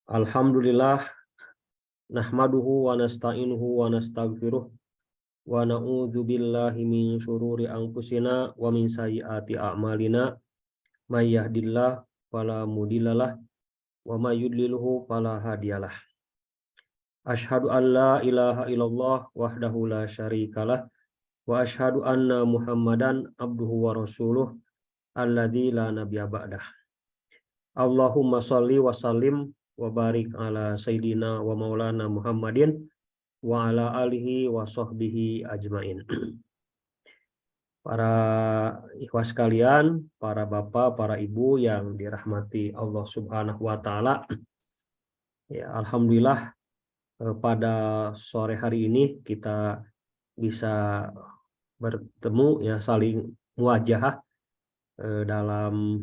Alhamdulillah nahmaduhu wa nasta'inuhu wa nastaghfiruh wa na'udzu billahi min syururi anfusina wa min sayyiati a'malina may yahdihillahu fala mudhillalah wa may yudlilhu fala hadiyalah. Asyhadu an la ilaha illallah wahdahu la syarikalah wa asyhadu anna Muhammadan abduhu wa rasuluh alladzi la nabiyya ba'dah. Allahumma shalli wa sallim wa barik ala sayyidina wa maulana Muhammadin wa ala alihi wa sahbihi ajmain. Para ikhwas sekalian, para bapak, para ibu yang dirahmati Allah Subhanahu wa taala. Ya, alhamdulillah pada sore hari ini kita bisa bertemu ya, saling muwajahah dalam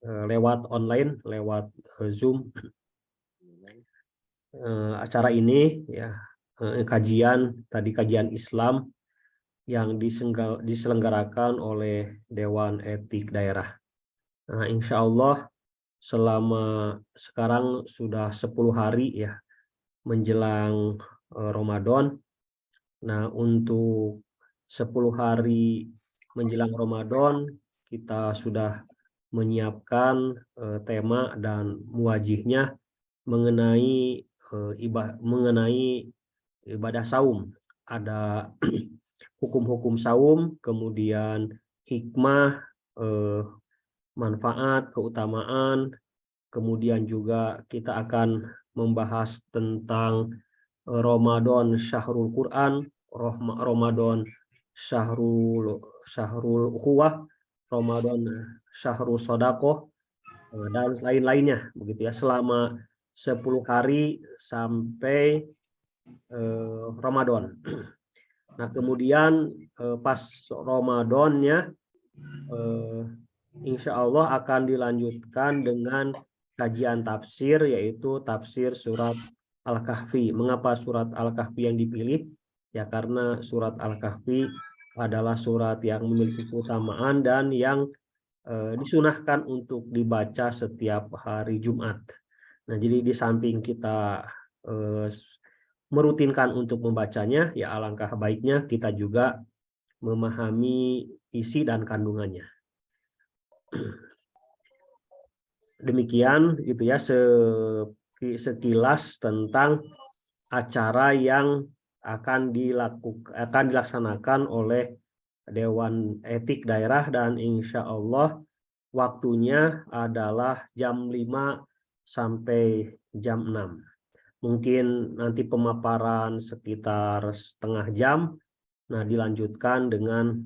lewat online, lewat Zoom. Acara ini ya kajian Islam yang diselenggarakan oleh Dewan Etik Daerah. Nah, insya Allah selama sekarang sudah 10 hari ya menjelang Ramadan. Nah, untuk 10 hari menjelang Ramadan kita sudah menyiapkan tema dan muwajihnya mengenai ibadah saum. Ada hukum-hukum saum, kemudian hikmah, manfaat, keutamaan, kemudian juga kita akan membahas tentang Ramadan Syahrul Quran, Ramadan Syahrul Ukhuwah, Ramadan Syahrul Shadaqah, dan lain-lainnya begitu ya, selama 10 hari sampai Ramadan. Nah, kemudian pas Ramadannya insya Allah akan dilanjutkan dengan kajian tafsir, yaitu tafsir surat Al-Kahfi. Mengapa surat Al-Kahfi yang dipilih? Ya karena surat Al-Kahfi adalah surat yang memiliki keutamaan dan yang disunahkan untuk dibaca setiap hari Jumat. Nah, jadi di samping kita merutinkan untuk membacanya, ya alangkah baiknya kita juga memahami isi dan kandungannya. Demikian gitu ya sekilas tentang acara yang akan dilaksanakan oleh Dewan Etik Daerah, dan insya Allah waktunya adalah jam 5 sampai jam 6. Mungkin nanti pemaparan sekitar setengah jam, nah dilanjutkan dengan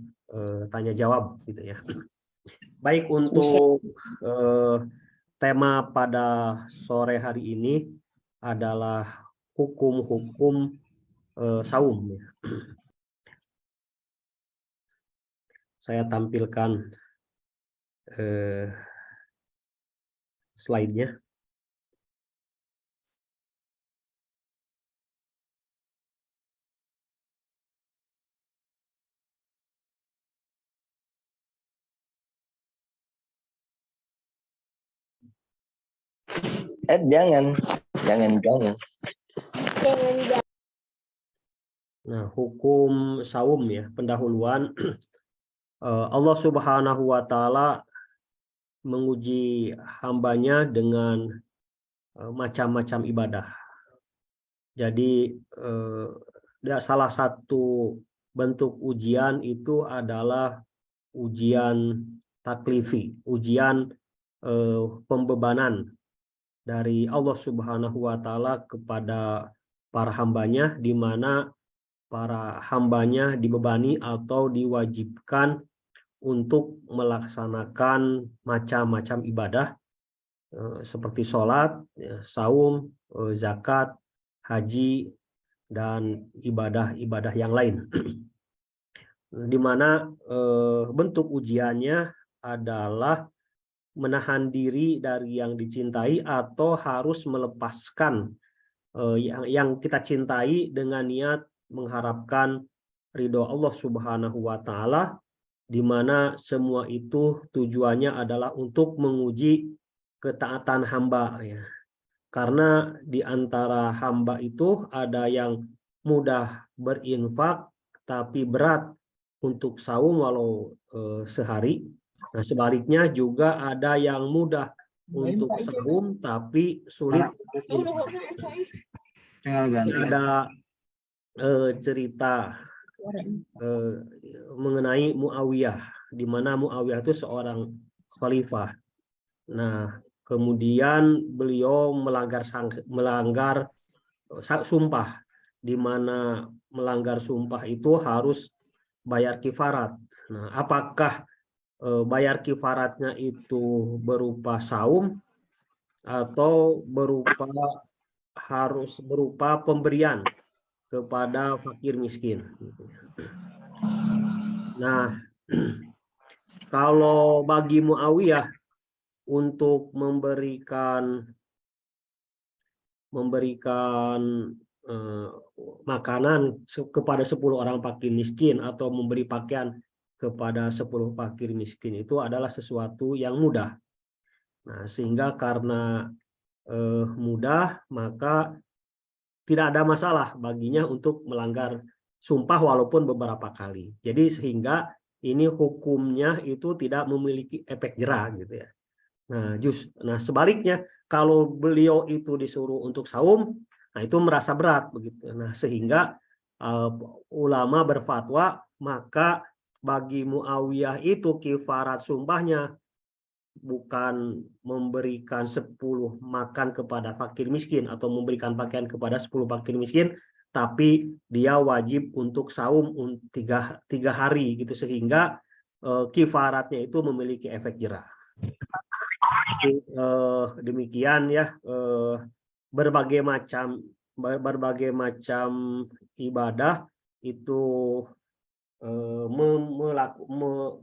tanya jawab gitu ya. Baik, untuk tema pada sore hari ini adalah hukum-hukum saum. Saya tampilkan slide-nya. Jangan. Nah, hukum saum ya, pendahuluan. Allah Subhanahu wa taala menguji hambanya dengan macam-macam ibadah. Jadi salah satu bentuk ujian itu adalah ujian taklifi, ujian pembebanan dari Allah Subhanahu wa taala kepada para hambanya, di mana para hambanya dibebani atau diwajibkan untuk melaksanakan macam-macam ibadah seperti sholat, saum, zakat, haji, dan ibadah-ibadah yang lain. Di mana bentuk ujiannya adalah menahan diri dari yang dicintai atau harus melepaskan yang kita cintai dengan niat mengharapkan ridho Allah Subhanahu wa taala, di mana semua itu tujuannya adalah untuk menguji ketaatan hamba ya. karena di antara hamba itu ada yang mudah berinfak tapi berat untuk saum walau sehari. Nah, sebaliknya juga ada yang mudah untuk saum tapi sulit berinfak. Ada cerita mengenai Muawiyah, di mana Muawiyah itu seorang khalifah. Nah, kemudian beliau melanggar sumpah, di mana melanggar sumpah itu harus bayar kifarat. Nah, apakah bayar kifaratnya itu berupa saum atau harus berupa pemberian kepada fakir miskin? Nah, kalau bagi Muawiyah untuk memberikan makanan kepada 10 orang fakir miskin atau memberi pakaian kepada 10 fakir miskin itu adalah sesuatu yang mudah. Nah, sehingga karena mudah, maka tidak ada masalah baginya untuk melanggar sumpah walaupun beberapa kali. Jadi sehingga ini hukumnya itu tidak memiliki efek jera gitu ya. Nah, sebaliknya kalau beliau itu disuruh untuk saum, nah itu merasa berat begitu. Nah, sehingga ulama berfatwa maka bagi Muawiyah itu kifarat sumpahnya bukan memberikan 10 makan kepada fakir miskin atau memberikan pakaian kepada 10 fakir miskin, tapi dia wajib untuk saum 3 hari gitu, sehingga kifaratnya itu memiliki efek jera. Demikian ya, berbagai macam ibadah itu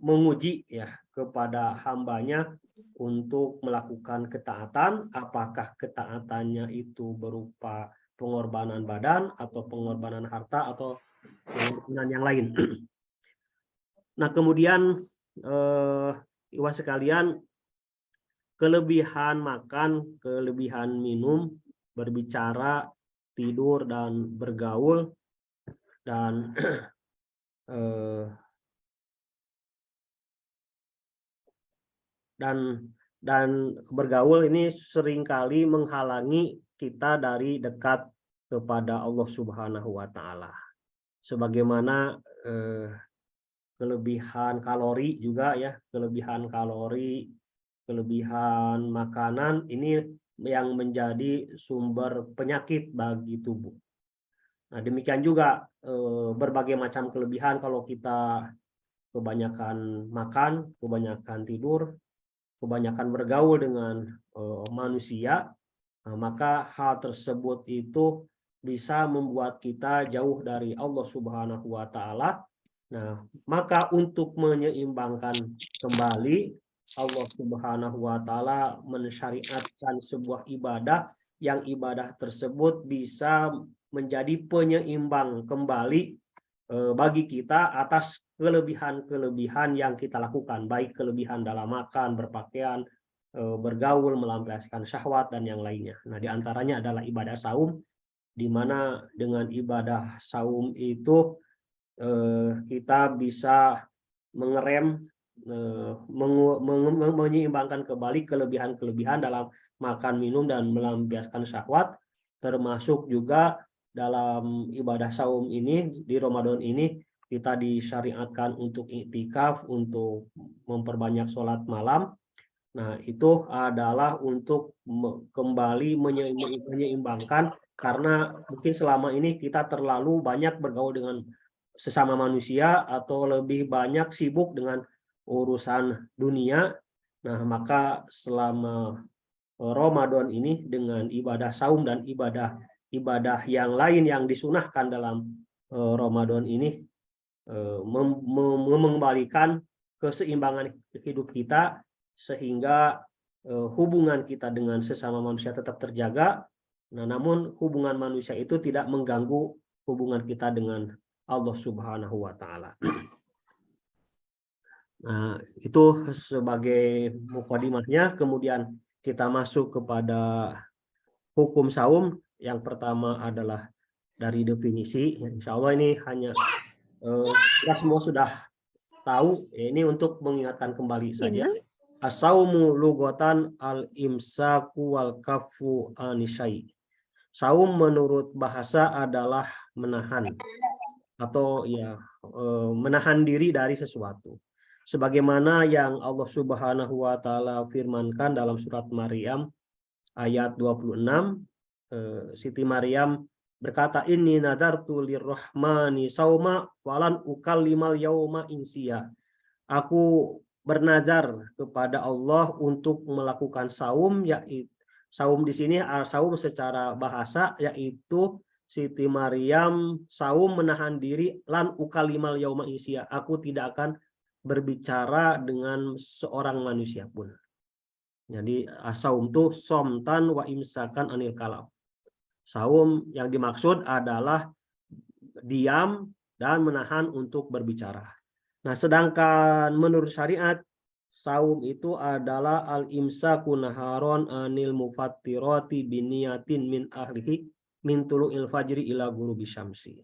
menguji ya kepada hambanya untuk melakukan ketaatan, apakah ketaatannya itu berupa pengorbanan badan atau pengorbanan harta atau pengorbanan yang lain. Nah, kemudian ikhwah sekalian, kelebihan makan, kelebihan minum, berbicara, tidur, dan bergaul, dan bergaul ini seringkali menghalangi kita dari dekat kepada Allah Subhanahu wa Ta'ala. Sebagaimana kelebihan kalori juga ya, kelebihan kalori, kelebihan makanan ini yang menjadi sumber penyakit bagi tubuh. Nah, demikian juga berbagai macam kelebihan kalau kita kebanyakan makan, kebanyakan tidur, kebanyakan bergaul dengan manusia, maka hal tersebut itu bisa membuat kita jauh dari Allah Subhanahu wa Ta'ala. Nah, maka untuk menyeimbangkan kembali, Allah Subhanahu wa Ta'ala mensyariatkan sebuah ibadah yang ibadah tersebut bisa menjadi penyeimbang kembali bagi kita atas kelebihan-kelebihan yang kita lakukan, baik kelebihan dalam makan, berpakaian, bergaul, melampiaskan syahwat, dan yang lainnya. Nah, diantaranya adalah ibadah saum, di mana dengan ibadah saum itu kita bisa mengerem, menyeimbangkan kembali kelebihan-kelebihan dalam makan, minum, dan melampiaskan syahwat, termasuk juga dalam ibadah saum ini, di Ramadan ini, kita disyariatkan untuk iktikaf, untuk memperbanyak sholat malam. Nah, itu adalah untuk kembali menyeimbangkan, karena mungkin selama ini kita terlalu banyak bergaul dengan sesama manusia atau lebih banyak sibuk dengan urusan dunia. Nah, maka selama Ramadan ini dengan ibadah saum dan ibadah yang lain yang disunahkan dalam Ramadan ini mengembalikan keseimbangan hidup kita, sehingga hubungan kita dengan sesama manusia tetap terjaga. Nah, namun hubungan manusia itu tidak mengganggu hubungan kita dengan Allah Subhanahu wa Ta'ala. Nah, itu sebagai mukadimahnya. Kemudian kita masuk kepada hukum saum yang pertama adalah dari definisi. Insya Allah ini hanya kita semua sudah tahu. Ini untuk mengingatkan kembali saja. As-saumu lughatan al-imsaku wal kafu anisai. Saum menurut bahasa adalah menahan atau ya menahan diri dari sesuatu. Sebagaimana yang Allah Subhanahu wa taala firmankan dalam surat Maryam ayat 26, Siti Maryam berkata, inni nadartu lirrahmani sauma walan ukallimal yauma insiya. Aku bernazar kepada Allah untuk melakukan saum, yaitu saum di sini saum secara bahasa yaitu Siti Maryam saum menahan diri lan ukalimal yauma insia. Aku tidak akan berbicara dengan seorang manusia pun. Jadi saum itu somtan wa imsakan anil kalam. Saum yang dimaksud adalah diam dan menahan untuk berbicara. Nah, sedangkan menurut syariat saum itu adalah al-imsaku naharon anil mufattirati biniyatin min ahlihi min tulu'il fajri ila ghurubi syamsi.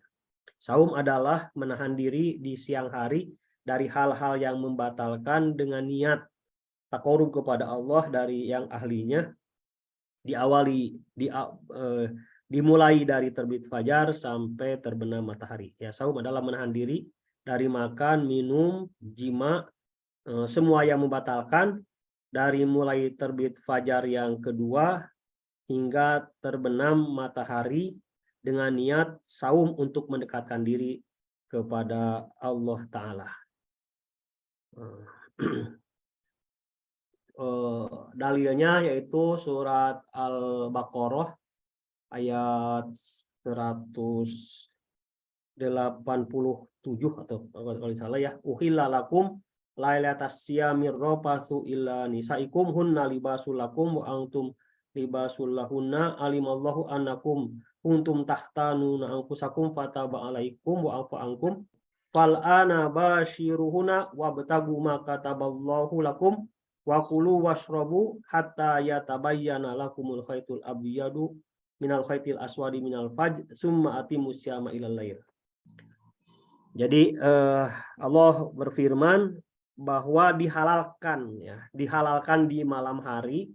Saum adalah menahan diri di siang hari dari hal-hal yang membatalkan dengan niat takorub kepada Allah dari yang ahlinya, dimulai dari terbit fajar sampai terbenam matahari. Ya, saum adalah menahan diri dari makan, minum, jima, semua yang membatalkan dari mulai terbit fajar yang kedua hingga terbenam matahari dengan niat saum untuk mendekatkan diri kepada Allah Ta'ala. Dalilnya yaitu surat Al-Baqarah ayat 187 atau kalau salah ya, uhilla lakum lailatas siyamir rafatsu illa nisaikum hunna libasul lakum wa antum libasul lahunna alimallahu annakum kuntum tahtanuna anfusakum fataba alaikum wa afa ankum fal ana bashiruhuna wabtagu ma kataballahu lakum wa kulu washrabu hatta yatabayyana lakumul khaitul abyadu minal khaitil aswadi minal fajr summa atimus syama ilal lail. Jadi Allah berfirman bahwa dihalalkan di malam hari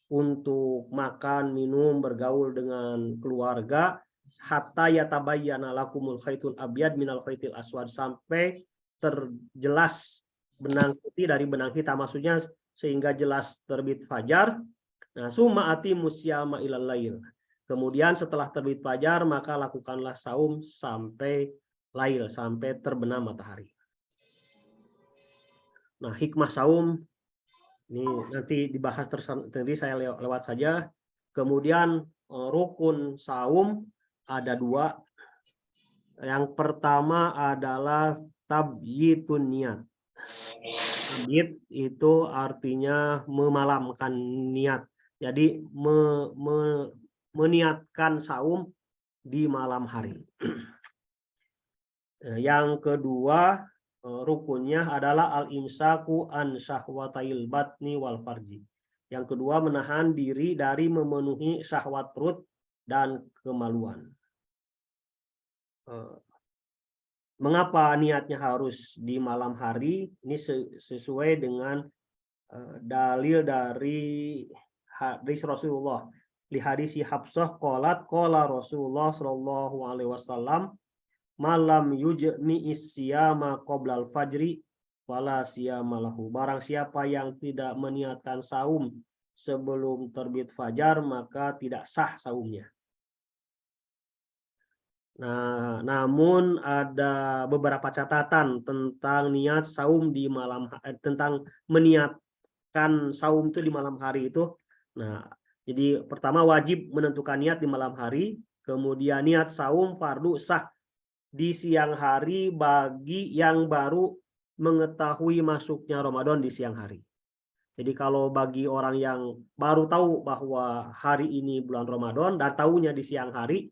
untuk makan, minum, bergaul dengan keluarga hatta yatabayyana lakumul khaitul abyad minal khaitil aswad, sampai terjelas benang putih dari benang hitam, maksudnya sehingga jelas terbit fajar. Nah, summa atimus syama ilal lail. Kemudian setelah terbit fajar maka lakukanlah saum sampai lail, sampai terbenam matahari. Nah, hikmah saum ini nanti dibahas tersendiri, saya lewat saja. Kemudian rukun saum ada 2. Yang pertama adalah tabyitun niat. Tabyit itu artinya memalamkan niat. Jadi meniatkan saum di malam hari. Yang kedua rukunnya adalah al-imsaku an syahwatail batni wal farji. Yang kedua menahan diri dari memenuhi syahwat perut dan kemaluan. Mengapa niatnya harus di malam hari? Ini sesuai dengan dalil dari hadis Rasulullah. Li hadisi Hafsah qalat qala Rasulullah sallallahu alaihi wasallam malam yujmi isyama qoblal fajri wala siyama lahu. Barang siapa yang tidak meniatkan saum sebelum terbit fajar maka tidak sah saumnya. Nah, namun ada beberapa catatan tentang niat saum di malam tentang meniatkan saum itu di malam hari itu. Nah, jadi pertama wajib menentukan niat di malam hari, kemudian niat saum fardu sah di siang hari bagi yang baru mengetahui masuknya Ramadan di siang hari. Jadi kalau bagi orang yang baru tahu bahwa hari ini bulan Ramadan dan tahunya di siang hari,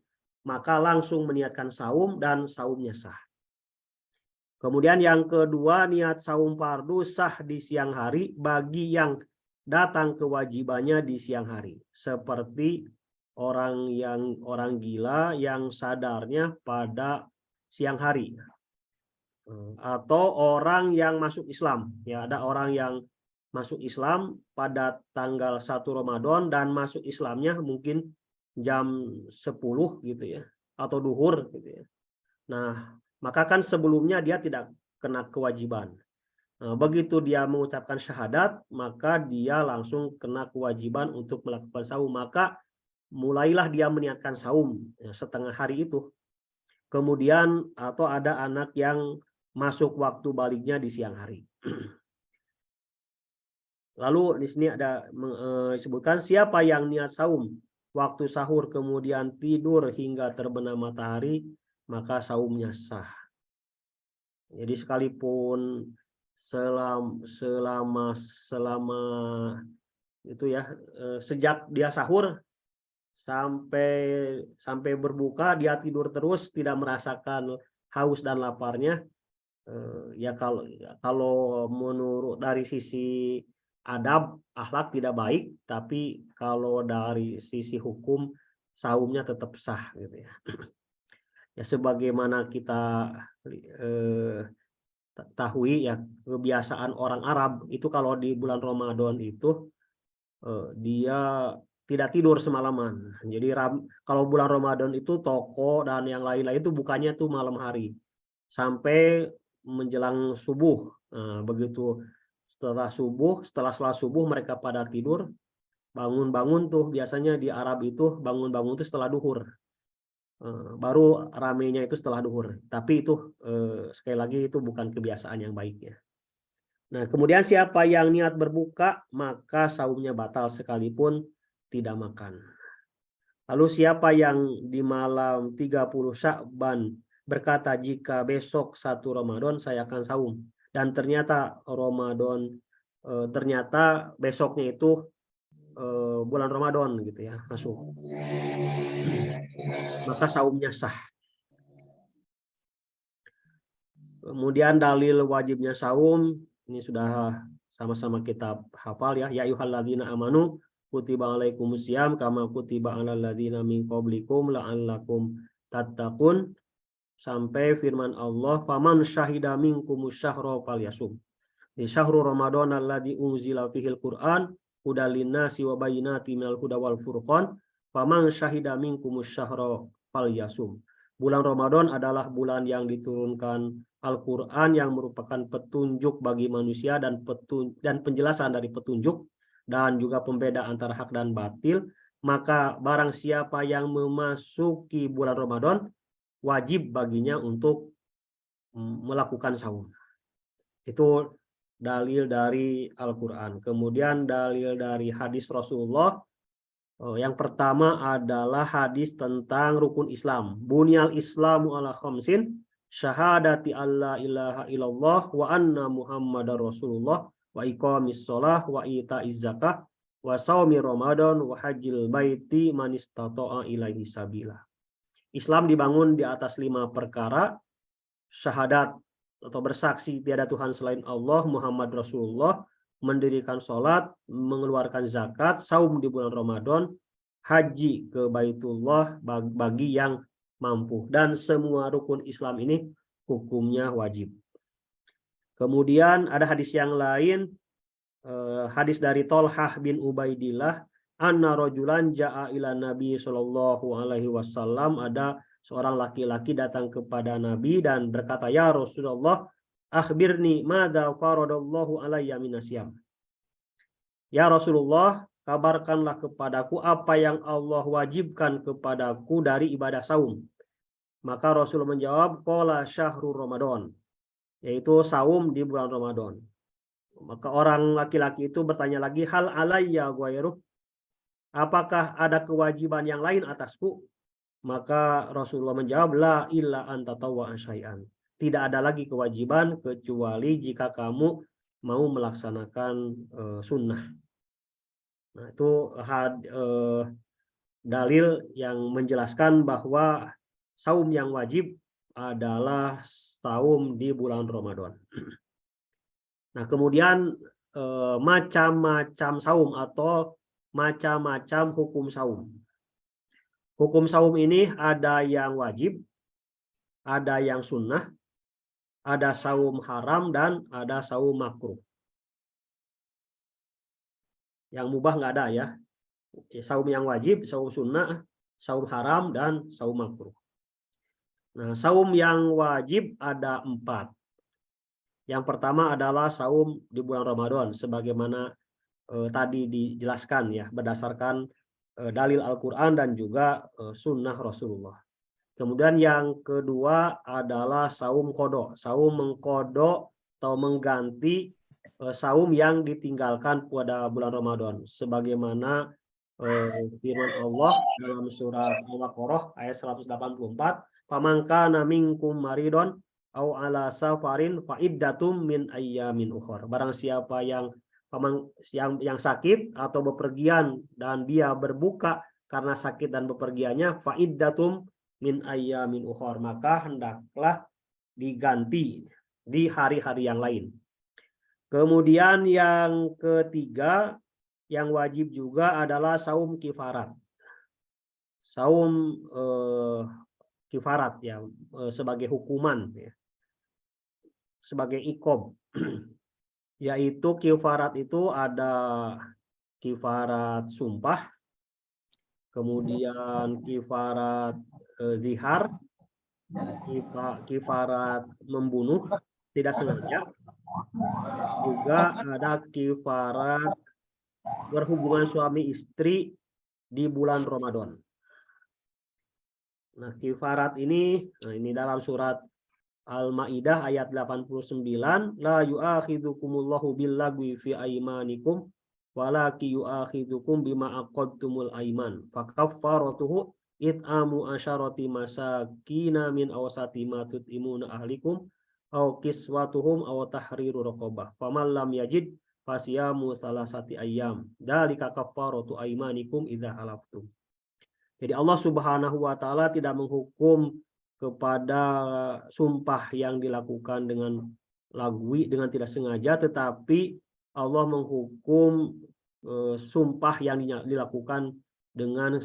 maka langsung meniatkan saum dan saumnya sah. Kemudian yang kedua, niat saum fardu sah di siang hari bagi yang datang kewajibannya di siang hari. Seperti orang gila yang sadarnya pada siang hari. Atau orang yang masuk Islam. Ya, ada orang yang masuk Islam pada tanggal 1 Ramadan dan masuk Islamnya mungkin jam 10 gitu ya, atau duhur gitu ya. Nah, maka kan sebelumnya dia tidak kena kewajiban. Begitu dia mengucapkan syahadat, maka dia langsung kena kewajiban untuk melakukan saum. Maka mulailah dia meniatkan saum ya, setengah hari itu. Kemudian atau ada anak yang masuk waktu baliknya di siang hari. Lalu di sini ada disebutkan siapa yang niat saum waktu sahur kemudian tidur hingga terbenam matahari, maka saumnya sah. Jadi sekalipun selama itu ya, sejak dia sahur sampai berbuka dia tidur terus, tidak merasakan haus dan laparnya, ya kalau menurut dari sisi adab akhlak tidak baik, tapi kalau dari sisi hukum saumnya tetap sah gitu ya. Ya sebagaimana kita ketahui ya, kebiasaan orang Arab itu kalau di bulan Ramadan itu dia tidak tidur semalaman. Jadi kalau bulan Ramadan itu toko dan yang lain-lain itu bukannya tuh malam hari sampai menjelang subuh. Nah, begitu setelah sholat subuh mereka pada tidur, bangun-bangun tuh biasanya di Arab itu bangun-bangun tuh setelah duhur. Baru ramenya itu setelah duhur. Tapi itu sekali lagi itu bukan kebiasaan yang baik ya. Nah, kemudian siapa yang niat berbuka, maka saumnya batal sekalipun tidak makan. Lalu siapa yang di malam 30 Sya'ban berkata jika besok 1 Ramadan saya akan saum, dan ternyata ternyata besoknya itu bulan Ramadan gitu ya, masuk. Maka saumnya sah. Kemudian dalil wajibnya saum ini sudah sama-sama kita hafal ya. Ya ayyuhalladzina amanu kutiba alaikumusiyam kama kutiba alal ladzina min qablikum la'allakum tattaqun, sampai firman Allah faman syahida minkumus syahra falyasum. Di syahrul Ramadan alladzi unzila fihil Qur'an hudal linnasi wa bayyinatin minal huda wal furqan faman syahida minkumus syahra falyasum. Bulan Ramadan adalah bulan yang diturunkan Al-Quran yang merupakan petunjuk bagi manusia dan penjelasan dari petunjuk dan juga pembeda antara hak dan batil. Maka barang siapa yang memasuki bulan Ramadan, wajib baginya untuk melakukan saum. Itu dalil dari Al-Quran. Kemudian dalil dari hadis Rasulullah. Yang pertama adalah hadis tentang rukun Islam. Bunyal Islamu ala khamsin, syahadati alla ilaha illallah wa anna muhammadar rasulullah wa iqamis shalah wa ita'iz zakah wa shaumi ramadan wa hajjil baiti man istata'a ilaihi sabila. Islam dibangun di atas 5 perkara: syahadat atau bersaksi tiada Tuhan selain Allah, Muhammad Rasulullah, mendirikan sholat, mengeluarkan zakat, saum di bulan Ramadan, haji ke Baitullah bagi yang mampu. Dan semua rukun Islam ini hukumnya wajib. Kemudian ada hadis yang lain, hadis dari Tolhah bin Ubaidillah, anna rojulan ja'a ila Nabi sallallahu alaihi wasallam, ada seorang laki-laki datang kepada Nabi dan berkata, ya Rasulullah, akhbirni madza faradallahu alayya minasyam. Ya Rasulullah, kabarkanlah kepadaku apa yang Allah wajibkan kepadaku dari ibadah saum. Maka Rasul menjawab, qala syahrul Ramadan, yaitu saum di bulan Ramadan. Maka orang laki-laki itu bertanya lagi, hal alayya ghairuh, apakah ada kewajiban yang lain atasku? Maka Rasulullah menjawab, la illa anta tawwa syai'an. Tidak ada lagi kewajiban kecuali jika kamu mau melaksanakan sunnah. Nah, itu dalil yang menjelaskan bahwa saum yang wajib adalah saum di bulan Ramadan. Nah, kemudian macam-macam saum atau macam-macam hukum saum. Hukum saum ini ada yang wajib, ada yang sunnah, ada saum haram, dan ada saum makruh. Yang mubah nggak ada ya. Saum yang wajib, saum sunnah, saum haram, dan saum makruh. Nah, saum yang wajib ada 4. Yang pertama adalah saum di bulan Ramadan, sebagaimana tadi dijelaskan ya, berdasarkan dalil Al-Quran dan juga sunnah Rasulullah. Kemudian yang kedua adalah saum kodok. Saum mengkodok atau mengganti saum yang ditinggalkan pada bulan Ramadan. Sebagaimana firman Allah dalam surat Al-Baqarah ayat 184, "Faman kana minkum maridon au ala safarin fa iddatum min ayyamin ukhra." Barang siapa yang sakit atau bepergian dan dia berbuka karena sakit dan bepergiannya, fa iddatum min ayyamin ukhra, maka hendaklah diganti di hari-hari yang lain. Kemudian yang ketiga yang wajib juga adalah saum kifarat. Saum kifarat ya, sebagai hukuman ya. Sebagai iqab. Yaitu kifarat itu ada kifarat sumpah, kemudian kifarat zihar, kifarat membunuh tidak sengaja, juga ada kifarat berhubungan suami istri di bulan Ramadan. Nah, kifarat ini dalam surat Al-Maidah ayat 89, la yu'akhidzukumullahu billagwi fi aymanikum walaki yu'akhidzukum bima aqadtumul aiman. Fakaffaratuhu it'amu asyarati masakina min awsati ma tut'imuna ahlikum aw kiswatuhum aw tahriru raqabah. Faman lam yajid fasyamu salasati ayyam. Dzalika kaffaratu aymanikum idza halaftum. Jadi Allah Subhanahu wa taala tidak menghukum kepada sumpah yang dilakukan dengan lagwi, dengan tidak sengaja, tetapi Allah menghukum sumpah yang dilakukan dengan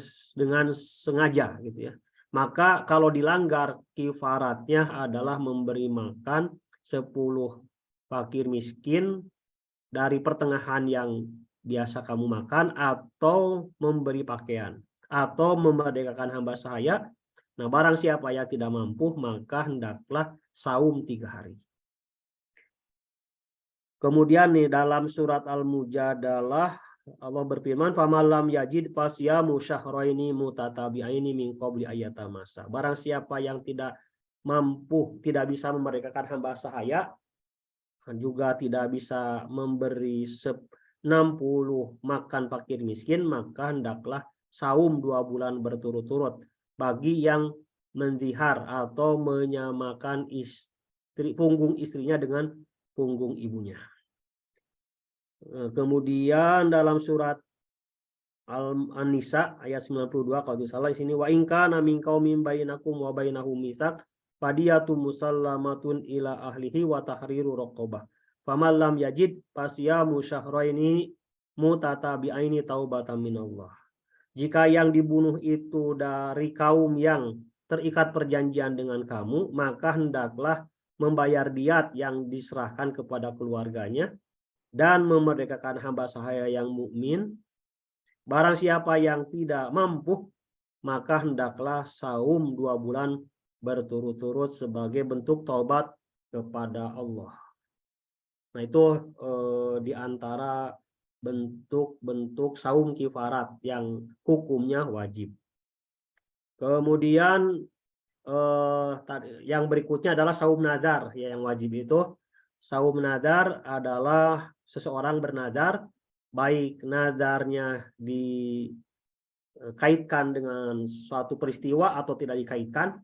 sengaja gitu ya. Maka kalau dilanggar, kifaratnya adalah memberi makan 10 fakir miskin dari pertengahan yang biasa kamu makan, atau memberi pakaian, atau memerdekakan hamba sahaya. Nah, barang siapa yang tidak mampu, maka hendaklah saum 3 hari. Kemudian nih dalam surat Al-Mujadalah Allah berfirman, "Famalam yajid fasyamu syahraini mutatabi'aini min qabli ayatamasa." Barang siapa yang tidak mampu, tidak bisa memerdekakan hamba sahaya, juga tidak bisa memberi 60 makan fakir miskin, maka hendaklah saum 2 bulan berturut-turut. Bagi yang menzihar atau menyamakan punggung istrinya dengan punggung ibunya. Kemudian dalam surat An-Nisa ayat 92 kalau salah di sini, wa in kana min qaumin bainakum wa bainahum mitsaq fadiyatu musallamatun ila ahlihi wa tahriru raqabah. Faman lam yajid fasyamu syahraini mutatabi'aini taubatan minallah. Jika yang dibunuh itu dari kaum yang terikat perjanjian dengan kamu, maka hendaklah membayar diat yang diserahkan kepada keluarganya dan memerdekakan hamba sahaya yang mukmin. Barang siapa yang tidak mampu, maka hendaklah saum 2 bulan berturut-turut sebagai bentuk taubat kepada Allah. Nah, itu di antara bentuk-bentuk saum kifarat yang hukumnya wajib. Kemudian yang berikutnya adalah saum nazar ya, yang wajib itu. Saum nazar adalah seseorang bernazar, baik nazarnya dikaitkan dengan suatu peristiwa atau tidak dikaitkan.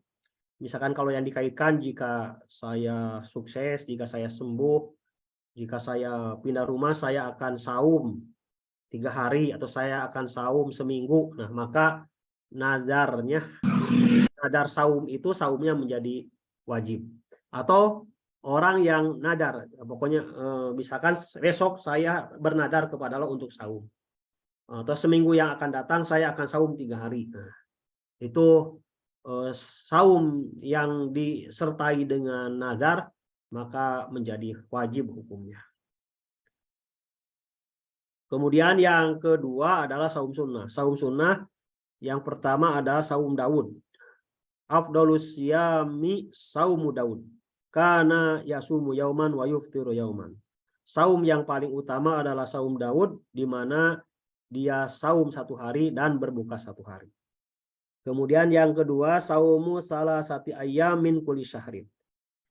Misalkan kalau yang dikaitkan, jika saya sukses, jika saya sembuh, jika saya pindah rumah, saya akan saum 3 hari atau saya akan saum seminggu. Nah, maka nazar saum itu saumnya menjadi wajib. Atau orang yang nadar, pokoknya misalkan besok saya bernadar kepada Allah untuk saum, atau seminggu yang akan datang saya akan saum 3 hari. Nah, itu saum yang disertai dengan nazar, maka menjadi wajib hukumnya. Kemudian yang kedua adalah saum sunnah. Saum sunnah yang pertama adalah saum Daud. Afdalus siyami saumu Daud. Kana yasumu yauman wa yuftiru yauman. Saum yang paling utama adalah saum Daud, di mana dia saum 1 hari dan berbuka 1 hari. Kemudian yang kedua, saumu salasati ayyam min kulli syahrin.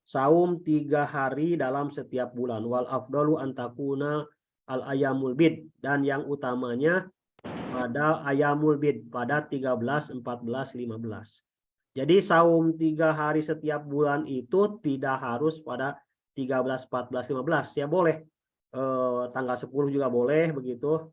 Saum 3 hari dalam setiap bulan. Wal afdalu antakuna al ayamul bid, dan yang utamanya pada ayamul bid, pada 13, 14, 15. Jadi saum 3 hari setiap bulan itu tidak harus pada 13, 14, 15. Ya boleh tanggal 10 juga boleh begitu,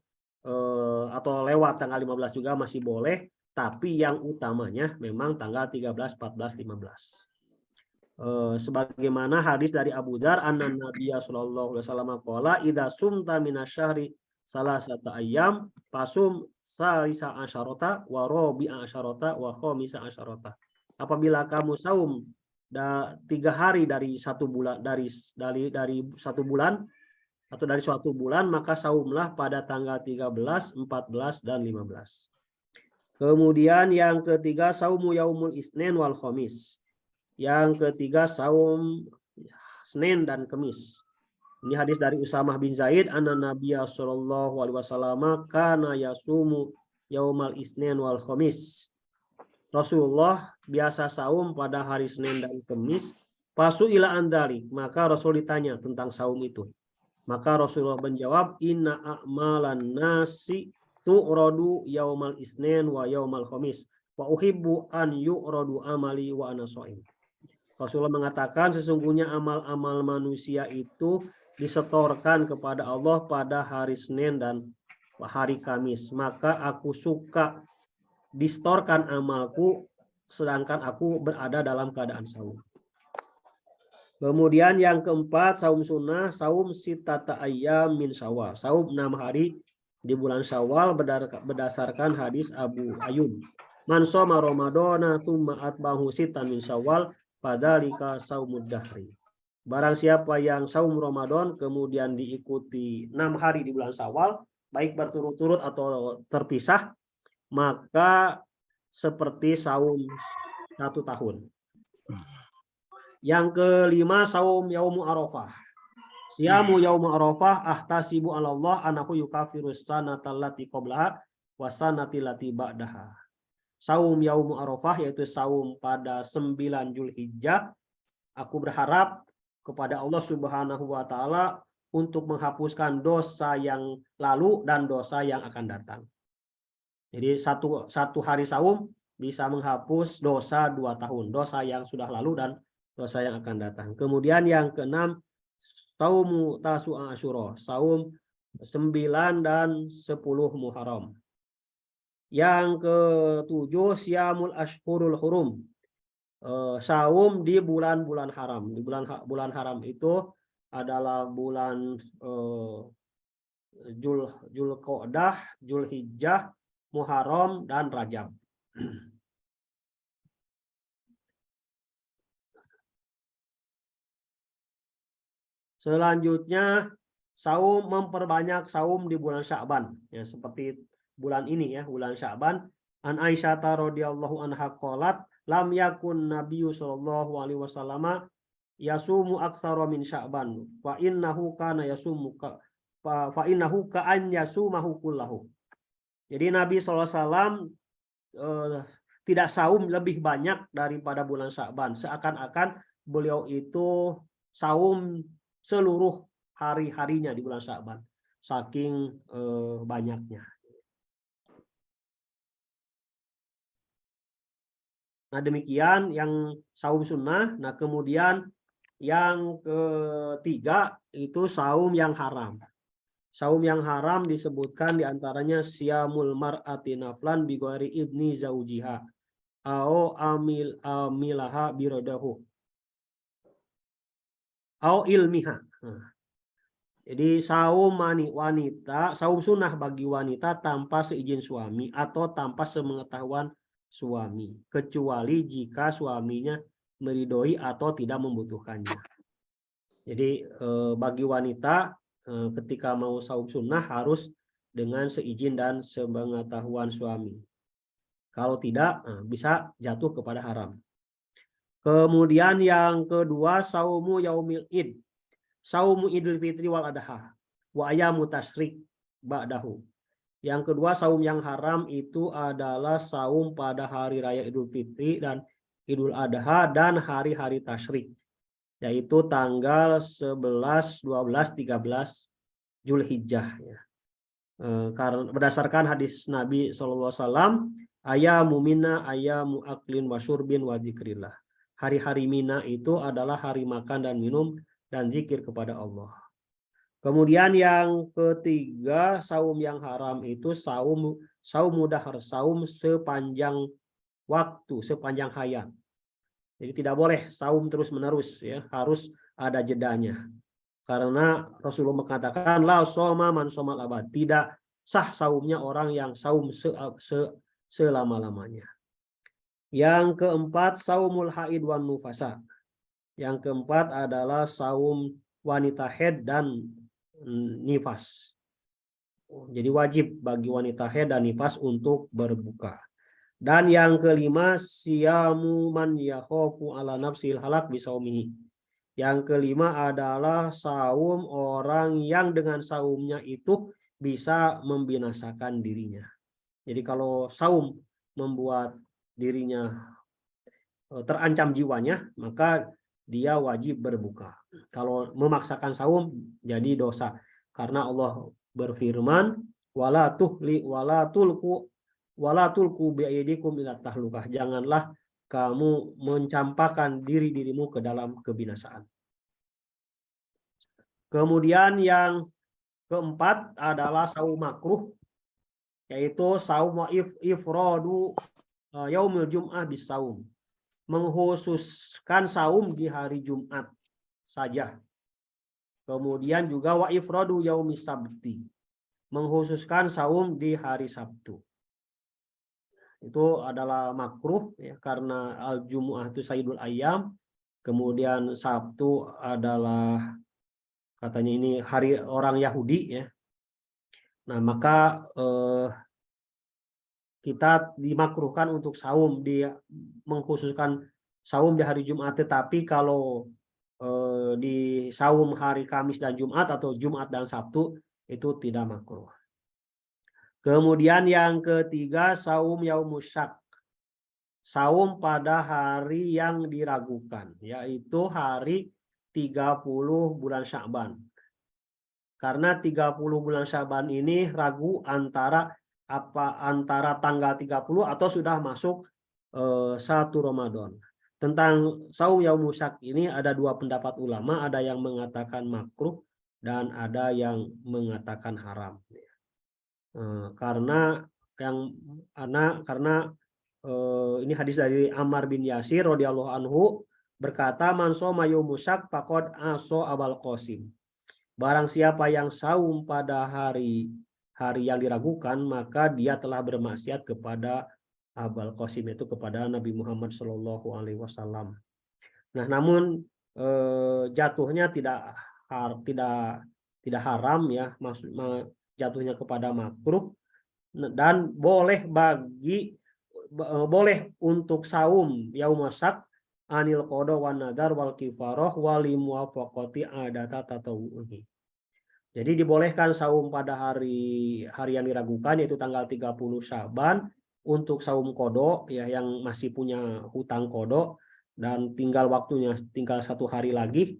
atau lewat tanggal 15 juga masih boleh, tapi yang utamanya memang tanggal 13, 14, 15. Sebagaimana hadis dari Abu Dzar, anna Nabiya sallallahu alaihi wasallam qala idza sumta minasyahri salasata ayyam fasum salisa asyarata wa rabi'a asyarata wa khamisa asyarata. Apabila kamu saum 3 hari dari 1 bulan, dari 1 bulan atau dari suatu bulan, maka saumlah pada tanggal 13, 14 dan 15. Kemudian yang ketiga, saumu yaumul isnin wal khamis. Yang ketiga, saum Senin dan Kamis. Ini hadis dari Usamah bin Zaid, anna Nabiya sallallahu alaihi wasallam kana yasumu yaumal isnin wal khamis. Rasulullah biasa saum pada hari Senin dan Kamis. Pasu ila andali, maka Rasul ditanya tentang saum itu. Maka Rasulullah menjawab, inna a'malan nasi tu'radu yaumal isnin wa yaumal khamis wa uhibbu an yu'radu amali wa ana shaim. Rasulullah mengatakan sesungguhnya amal-amal manusia itu disetorkan kepada Allah pada hari Senin dan hari Kamis. Maka aku suka distorkan amalku sedangkan aku berada dalam keadaan saum. Kemudian yang keempat, saum sunnah, saum sitata ayyam min Syawal. Saum 6 hari di bulan Syawal berdasarkan hadis Abu Ayyub. Man shoma Ramadana tsumma atbahu sitan min Syawal fadzalika saumud dahri. Barang siapa yang saum Ramadan kemudian diikuti 6 hari di bulan Syawal, baik berturut-turut atau terpisah, maka seperti saum 1 tahun. Yang kelima, saum yaumu Arafah. Siyamu yaumu Arafah ahtasibu 'ala Allah anahu yukafirus sanatal lati qablaha wa sanatil lati ba'daha. Saum yaumu Arafah yaitu saum pada 9 Zulhijjah. Aku berharap kepada Allah Subhanahu wa taala untuk menghapuskan dosa yang lalu dan dosa yang akan datang. Jadi satu hari saum bisa menghapus dosa 2 tahun, dosa yang sudah lalu dan dosa yang akan datang. Kemudian yang keenam, saumu Tasu'a Asyura, saum 9 dan 10 Muharram. Yang ketujuh, Syamul Ashhurul Hurum, saum di bulan-bulan haram. Di bulan haram itu adalah bulan Zulqa'dah, Zulhijjah, Muharram, dan Rajab. Selanjutnya, saum, memperbanyak saum di bulan Sya'ban, ya, seperti bulan ini ya, bulan Sya'ban. An Aisyah radhiyallahu anha qalat lam yakun nabiyyu sallallahu alaihi wasallam yasumu aktsara min Sya'ban fa innahu kana yasumu fa innahu ka an yasumahu kullahu. Jadi Nabi SAW tidak saum lebih banyak daripada bulan Sya'ban, seakan-akan beliau itu saum seluruh hari-harinya di bulan Sya'ban, saking banyaknya. Nah demikian yang saum sunnah. Nah kemudian yang ketiga itu saum yang haram. Saum yang haram disebutkan diantaranya siyamul mar'ati naflan bi ghairi idni zaujiha au amilaha biradahu au ilmiha. Jadi saum wanita, saum sunnah bagi wanita tanpa seizin suami atau tanpa sepengetahuan suami, kecuali jika suaminya meridhoi atau tidak membutuhkannya. Jadi bagi wanita ketika mau saum sunnah harus dengan seizin dan sepengetahuan suami. Kalau tidak bisa jatuh kepada haram. Kemudian yang kedua, saumu yaumil id. Saumu idul fitri wal adha. Wa ayamu tasyrik ba'dahu. Yang kedua, saum yang haram itu adalah saum pada hari raya Idul Fitri dan Idul Adha dan hari-hari tasyrik, yaitu tanggal 11, 12, 13 Zulhijjah. Ya. Karena berdasarkan hadis Nabi SAW, ayamu mina ayamu aklin wa syurbin wa zikrillah. Hari-hari Mina itu adalah hari makan dan minum dan zikir kepada Allah. Kemudian yang ketiga, saum yang haram itu saum mudahar, saum sepanjang waktu, sepanjang hayat. Jadi tidak boleh saum terus-menerus, ya, harus ada jedanya. Karena Rasulullah mengatakan la soma man somal abad, tidak sah saumnya orang yang saum selama-lamanya. Yang keempat, saumul haid wan nufasa. Yang keempat adalah saum wanita haid dan nifas. Jadi wajib bagi wanita haid dan nifas untuk berbuka. Dan yang kelima, siyamu man yakhafu ala nafsil halak bisaumihi. Yang kelima adalah saum orang yang dengan saumnya itu bisa membinasakan dirinya. Jadi kalau saum membuat dirinya terancam jiwanya, maka dia wajib berbuka. Kalau memaksakan saum jadi dosa. Karena Allah berfirman, wala tulqu biaydikum ila tahlukah. Janganlah kamu mencampakkan dirimu ke dalam kebinasaan. Kemudian yang keempat adalah saum makruh, yaitu saum ifradu yaumil jum'ah bis saum. Mengkhususkan saum di hari Jumat saja. Kemudian juga wa ifradu yaumis sabti, mengkhususkan saum di hari Sabtu. Itu adalah makruh, ya, karena al-jumu'ah itu sayyidul ayyam. Kemudian Sabtu adalah katanya ini hari orang Yahudi, ya. Nah, maka kita dimakruhkan untuk saum, mengkhususkan saum di hari Jumat, tetapi kalau di saum hari Kamis dan Jumat atau Jumat dan Sabtu itu tidak makruh. Kemudian yang ketiga, saum yaumus syak. Saum pada hari yang diragukan, yaitu hari 30 bulan Sya'ban. Karena 30 bulan Sya'ban ini ragu antara tanggal 30 atau sudah masuk 1 Ramadan. Tentang saum yaumus syak ini ada dua pendapat ulama, ada yang mengatakan makruh dan ada yang mengatakan haram. Karena ini hadis dari Ammar bin Yasir radhiyallahu anhu berkata, man shoma yaumus syak faqad aso Abul Qasim. Barang siapa yang saum pada hari yang diragukan, maka dia telah bermaksiat kepada Abul Qasim, itu kepada Nabi Muhammad SAW. Nah, namun jatuhnya tidak haram, ya, jatuhnya kepada makruh, dan boleh untuk saum yaumus syak anil qada wan nadar wal kifarah wal muwafaqati adata tatawuhi. Jadi dibolehkan saum pada hari yang diragukan, yaitu tanggal 30 Sya'ban untuk saum qada, ya, yang masih punya hutang qada dan waktunya tinggal 1 hari lagi,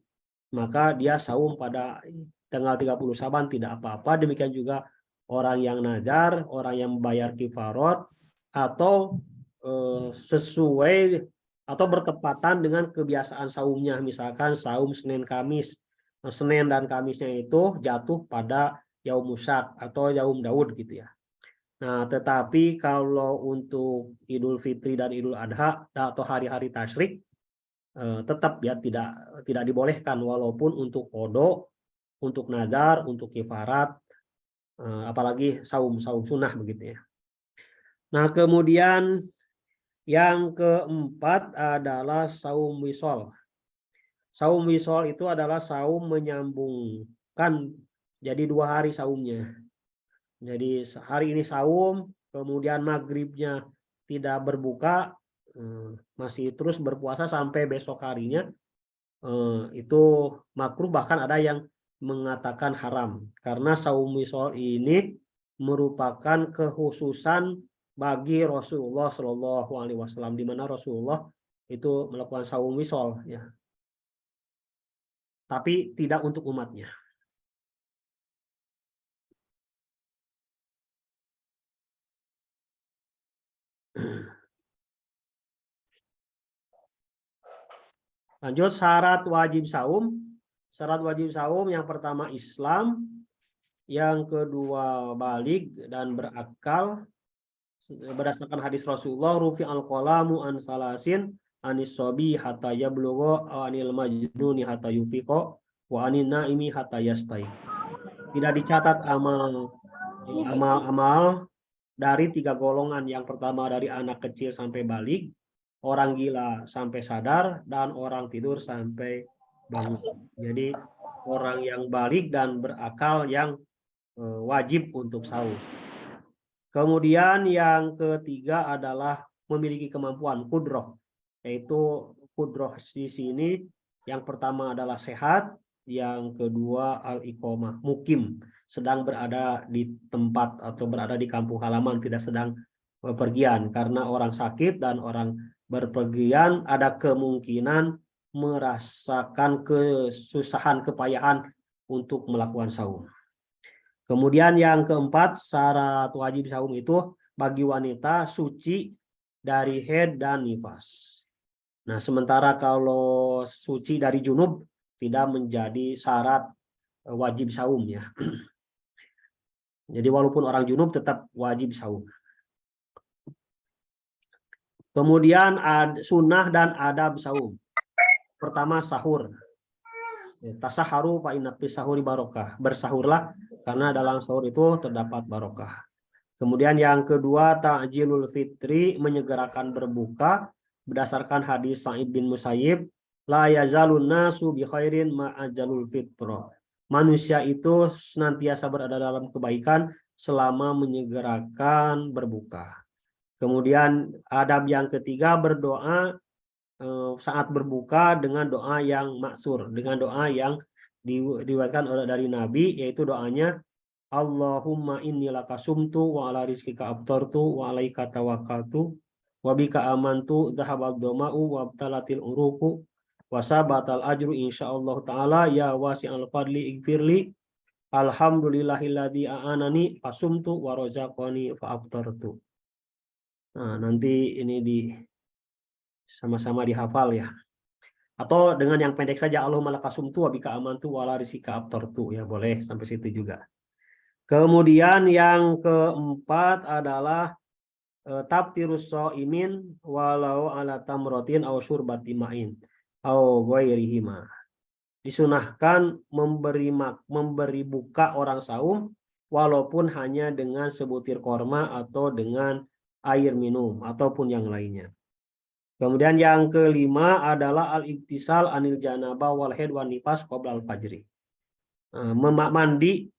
maka dia saum pada tanggal 30 Sya'ban tidak apa-apa. Demikian juga orang yang nazar, orang yang membayar kifarat, atau sesuai atau bertepatan dengan kebiasaan saumnya, misalkan saum Senin dan Kamisnya itu jatuh pada yaumus syak atau yaum Daud, gitu ya. Nah, tetapi kalau untuk Idul Fitri dan Idul Adha atau hari-hari tasyrik, tetap, ya, tidak dibolehkan, walaupun untuk qada, untuk nazar, untuk kifarat, apalagi saum sunnah, begitu ya. Nah, kemudian Yang keempat adalah saum wisol. Saum wisol itu adalah saum menyambungkan, jadi 2 hari saumnya. Jadi hari ini saum, kemudian maghribnya tidak berbuka, masih terus berpuasa sampai besok harinya, itu makruh, bahkan ada yang mengatakan haram. Karena saum wisol ini merupakan kekhususan bagi Rasulullah Shallallahu Alaihi Wasallam, di mana Rasulullah itu melakukan saum wisol, ya, tapi tidak untuk umatnya. Lanjut, syarat wajib saum. Syarat wajib saum yang pertama Islam, yang kedua balik dan berakal. Berdasarkan hadis Rasulullah, rufi al-qalamu an salasin anis sobi hatta yablugha anil majnuni hatta yufiqo wa anin naimi hatta yastai. Tidak dicatat amal dari 3 golongan. Yang pertama dari anak kecil sampai balik, orang gila sampai sadar, dan orang tidur sampai bangun. Jadi orang yang balik dan berakal yang wajib untuk sahur. Kemudian yang ketiga adalah memiliki kemampuan kudroh, yaitu kudroh di sini yang pertama adalah sehat, yang kedua al-iqomah, mukim, sedang berada di tempat atau berada di kampung halaman, tidak sedang bepergian. Karena orang sakit dan orang berpergian ada kemungkinan merasakan kesusahan, kepayahan untuk melakukan saum. Kemudian yang keempat, syarat wajib saum itu bagi wanita suci dari haid dan nifas. Nah, sementara kalau suci dari junub tidak menjadi syarat wajib saum, ya. Jadi walaupun orang junub tetap wajib saum. Kemudian sunnah dan adab saum. Pertama, sahur. Tasaharu fa inna fis sahuri barokah. Bersahurlah karena dalam sahur itu terdapat barokah. Kemudian yang kedua, ta'jilul fitri, menyegerakan berbuka berdasarkan hadis Sa'id bin Musayyib, la yazalun nasu bi khairin ma'ajalul fitra. Manusia itu senantiasa berada dalam kebaikan selama menyegerakan berbuka. Kemudian adab yang ketiga, berdoa saat berbuka dengan doa yang maksur, dengan doa yang diriwayatkan dari Nabi, yaitu doanya Allahumma inni laka sumtu wa ala rizkika abtartu wa alaika tawakkaltu wa bika amantu dhahabad dhama'u wa abtalatil uruku wa sabatal ajru insyaallah ta'ala ya wasi'al fadli igfirli alhamdulillahilladzi a'anani fasumtu wa razaqani fa abtartu. Nah, nanti ini sama-sama dihafal, ya. Atau dengan yang pendek saja, Allahumma laka sumtu wa bika amantu wa ala rizkika abtartu, ya, boleh sampai situ juga. Kemudian yang keempat adalah taftirus shaimin walau ala tamrotin aw syurbati ma'in aw ghairihima. Disunahkan memberi buka orang saum walaupun hanya dengan sebutir korma atau dengan air minum ataupun yang lainnya. Kemudian yang kelima adalah al-iktisal anil janabah wal haid wan nifas qabla al-fajri. Mandi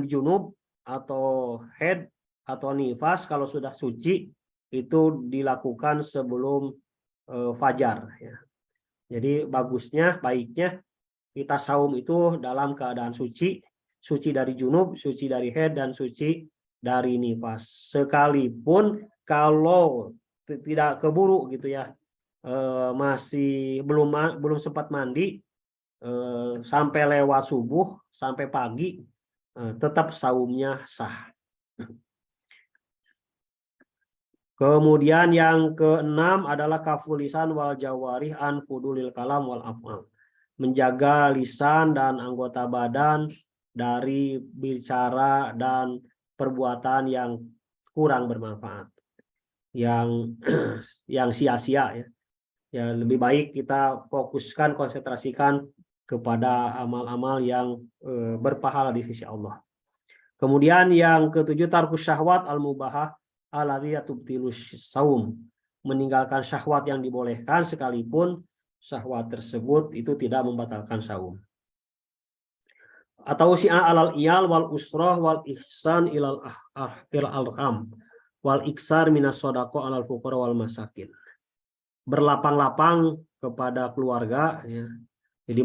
junub atau haid atau nifas kalau sudah suci itu dilakukan sebelum fajar, ya. Jadi baiknya kita saum itu dalam keadaan suci, suci dari junub, suci dari haid, dan suci dari nifas. Sekalipun kalau tidak keburu gitu, ya, masih belum sempat mandi sampai lewat subuh sampai pagi, tetap saumnya sah. Kemudian yang keenam adalah kaful lisan wal jawarih an fudulil kalam wal af'al. Menjaga lisan dan anggota badan dari bicara dan perbuatan yang kurang bermanfaat, yang sia-sia, ya. Ya, lebih baik kita fokuskan, konsentrasikan kepada amal-amal yang berpahala di sisi Allah. Kemudian yang ketujuh, tarkus syahwat al-mubahah alladhi tubtilus saum. meninggalkan syahwat yang dibolehkan sekalipun syahwat tersebut itu tidak membatalkan saum. Atau si'a alal iyal wal usrah wal ihsan ilal arham wal iksar minas sodako alal fuqara wal masakin. Berlapang-lapang kepada keluarga, ya. Jadi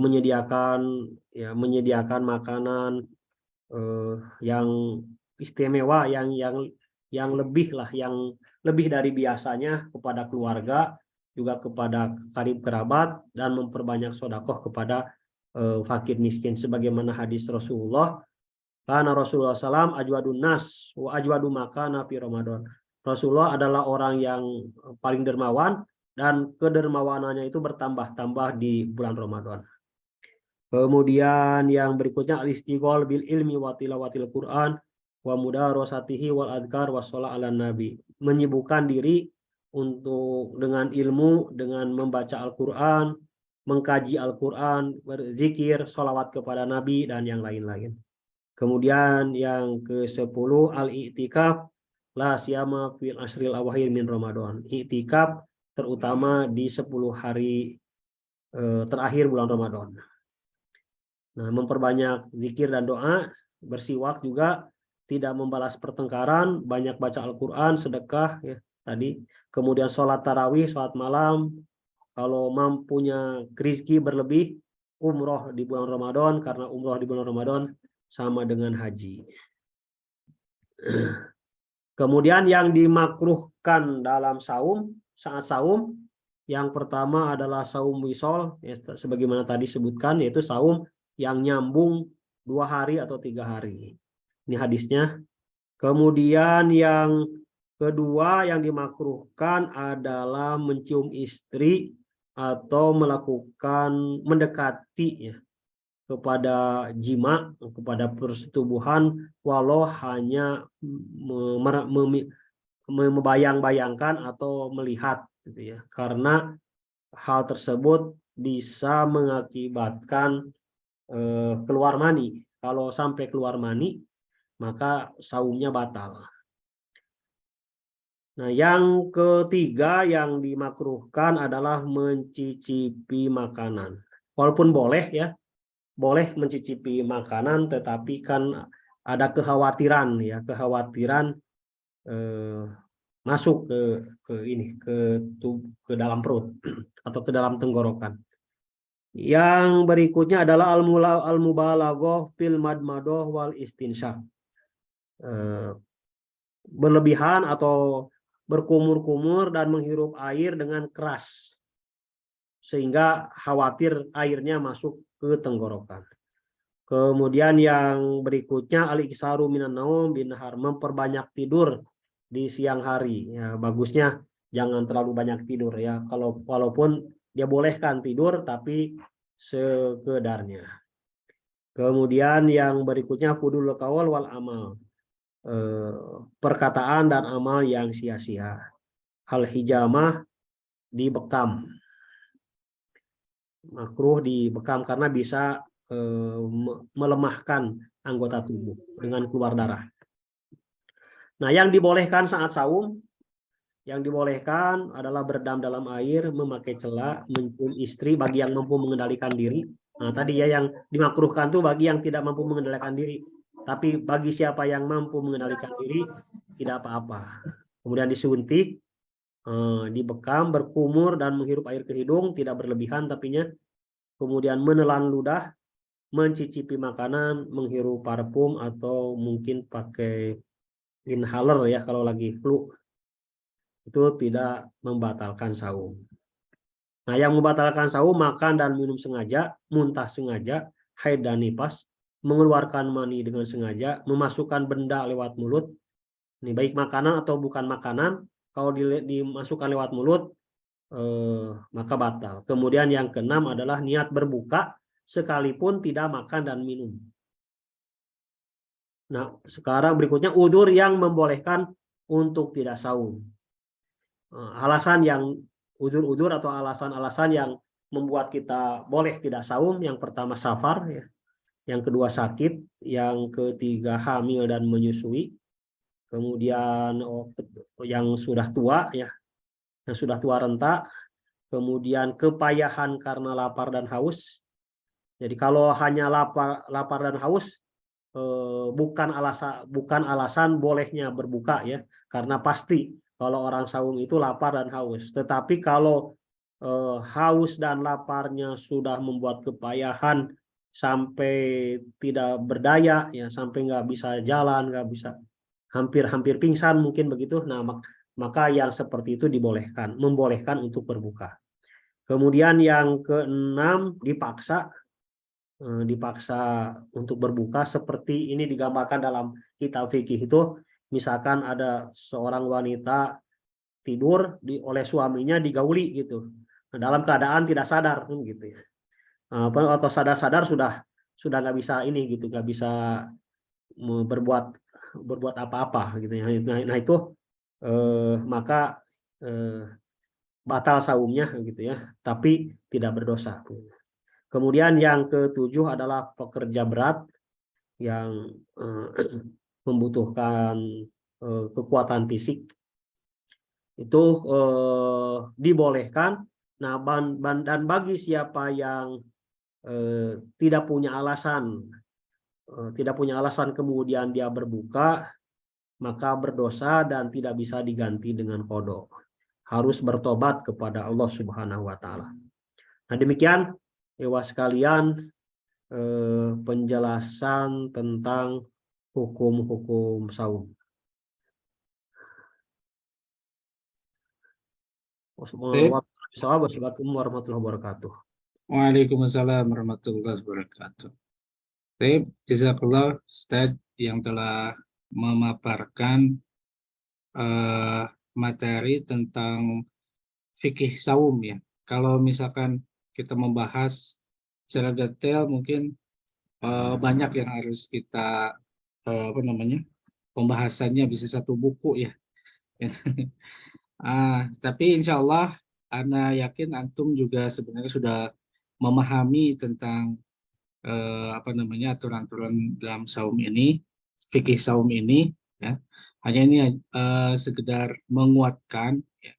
menyediakan makanan yang istimewa, yang lebih lah, yang lebih dari biasanya kepada keluarga, juga kepada karib kerabat, dan memperbanyak sodakoh kepada fakir miskin, sebagaimana hadis Rasulullah, karena Rasulullah SAW ajwadun nas wa ajwadu makana fi Ramadan. Rasulullah adalah orang yang paling dermawan, dan kedermawanannya itu bertambah-tambah di bulan Ramadan. Kemudian yang berikutnya al-istighol bil ilmi wa tilawatil Quran wa mudarasatihi wal adkar wa sholat ala nabi. Menyibukkan diri dengan ilmu, dengan membaca Al-Quran, mengkaji Al-Quran, berzikir, sholawat kepada Nabi, dan yang lain-lain. Kemudian yang ke-10 al-i'tikaf la siyama fil ashril awakhir min Ramadan. I'tikaf terutama di 10 hari terakhir bulan Ramadan. Nah, memperbanyak zikir dan doa, bersiwak juga, tidak membalas pertengkaran, banyak baca Al-Quran, sedekah, ya, tadi. Kemudian sholat tarawih, sholat malam. Kalau mampunya rezeki berlebih, umroh di bulan Ramadan, karena umroh di bulan Ramadan sama dengan haji. Kemudian yang dimakruhkan dalam saum, saat saum, yang pertama adalah saum wisol, ya, sebagaimana tadi sebutkan, yaitu saum yang nyambung 2 hari atau 3 hari. Ini hadisnya. Kemudian yang kedua yang dimakruhkan adalah mencium istri atau mendekati, ya, kepada jima, kepada persetubuhan, walau hanya membayang-bayangkan atau melihat, gitu ya. Karena hal tersebut bisa mengakibatkan keluar mani. Kalau sampai keluar mani, maka saumnya batal. Nah, yang ketiga yang dimakruhkan adalah mencicipi makanan. Walaupun boleh, ya, boleh mencicipi makanan, tetapi kan ada kekhawatiran, ya, kekhawatiran masuk ke dalam perut atau ke dalam tenggorokan. Yang berikutnya adalah al-mubalaghah fil madmadah wal istinsyaq. Berlebihan atau berkumur-kumur dan menghirup air dengan keras, sehingga khawatir airnya masuk ke tenggorokan. Kemudian yang berikutnya al-iksaru minan naum bin nahar, memperbanyak tidur di siang hari. Ya, bagusnya jangan terlalu banyak tidur, ya. Kalau walaupun dia bolehkan tidur, tapi sekedarnya. Kemudian yang berikutnya fudul qaul wal amal, perkataan dan amal yang sia-sia. Al-hijamah, dibekam. Makruh dibekam karena bisa melemahkan anggota tubuh dengan keluar darah. Nah, yang dibolehkan saat saum, yang dibolehkan adalah berendam dalam air, memakai celak, mencium istri bagi yang mampu mengendalikan diri. Nah, tadi ya yang dimakruhkan tuh bagi yang tidak mampu mengendalikan diri. Tapi bagi siapa yang mampu mengendalikan diri, tidak apa-apa. Kemudian disuntik, dibekam, berkumur, dan menghirup air ke hidung, tidak berlebihan tapinya. Kemudian menelan ludah, mencicipi makanan, menghirup parfum, atau mungkin pakai inhaler, ya, kalau lagi flu. Itu tidak membatalkan saum. Nah, yang membatalkan saum, makan dan minum sengaja, muntah sengaja, haid dan nifas, mengeluarkan mani dengan sengaja, memasukkan benda lewat mulut. Ini baik makanan atau bukan makanan, kalau dimasukkan lewat mulut, maka batal. Kemudian yang keenam adalah niat berbuka sekalipun tidak makan dan minum. Nah, sekarang berikutnya udzur yang membolehkan untuk tidak saum. Alasan yang udzur-udzur atau alasan-alasan yang membuat kita boleh tidak saum, yang pertama safar, ya. Yang kedua sakit, yang ketiga hamil dan menyusui, kemudian yang sudah tua, ya, yang sudah tua renta, kemudian kepayahan karena lapar dan haus. Jadi kalau hanya lapar dan haus bukan alasan bolehnya berbuka ya, karena pasti kalau orang saum itu lapar dan haus. Tetapi kalau haus dan laparnya sudah membuat kepayahan sampai tidak berdaya ya, sampai nggak bisa jalan, nggak bisa, hampir pingsan mungkin begitu. Nah, maka yang seperti itu membolehkan untuk berbuka. Kemudian yang keenam, dipaksa untuk berbuka, seperti ini digambarkan dalam kitab fikih itu. Misalkan ada seorang wanita tidur oleh suaminya digauli gitu. Nah, dalam keadaan tidak sadar gitu ya. Atau sadar-sadar sudah nggak bisa ini gitu, nggak bisa berbuat apa-apa gitu ya. Nah itu maka batal saumnya gitu ya, tapi tidak berdosa. Kemudian yang ketujuh adalah pekerja berat yang membutuhkan kekuatan fisik, itu dibolehkan. Nah, dan bagi siapa yang tidak punya alasan kemudian dia berbuka, maka berdosa dan tidak bisa diganti dengan qada. Harus bertobat kepada Allah Subhanahu wa taala. Nah, demikian sekalian penjelasan tentang hukum-hukum saum. Wassalamualaikum warahmatullahi wabarakatuh. Waalaikumsalam warahmatullahi wabarakatuh. Baik, jazakallah Ustaz yang telah memaparkan materi tentang fikih saum ya. Kalau misalkan kita membahas secara detail mungkin banyak yang harus kita pembahasannya bisa satu buku ya. Tapi insya Allah Ana yakin antum juga sebenarnya sudah memahami tentang aturan-aturan dalam saum ini, fikih saum ini ya. Hanya ini sekedar menguatkan ya,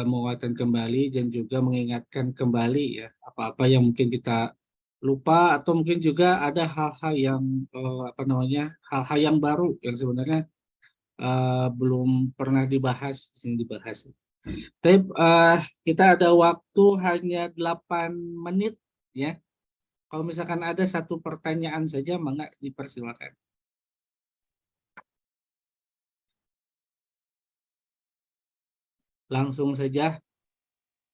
menguatkan kembali dan juga mengingatkan kembali ya apa-apa yang mungkin kita lupa, atau mungkin juga ada hal-hal yang hal-hal yang baru yang sebenarnya belum pernah dibahas di sini dibahas. Tapi kita ada waktu hanya 8 menit ya. Kalau misalkan ada satu pertanyaan saja, maka dipersilakan. Langsung saja,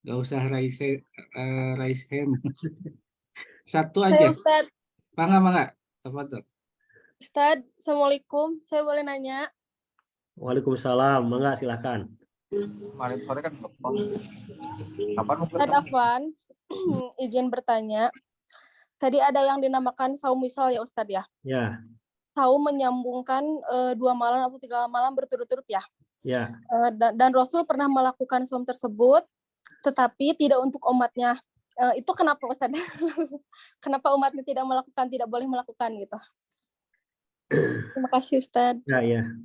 nggak usah raise hand. Satu aja. Ustaz. Mangga. Tafadhol. Ustaz, Assalamualaikum. Saya boleh nanya? Waalaikumsalam, mangga silakan. Kemarin sore kan Ustaz Afwan, izin bertanya. Tadi ada yang dinamakan saum wisal ya Ustaz ya? Ya. Saum menyambungkan 2 malam atau 3 malam berturut-turut ya? Ya. Dan Rasul pernah melakukan saum tersebut, tetapi tidak untuk umatnya. Itu kenapa Ustaz? Kenapa umatnya tidak boleh melakukan gitu? Terima kasih Ustaz. Ya.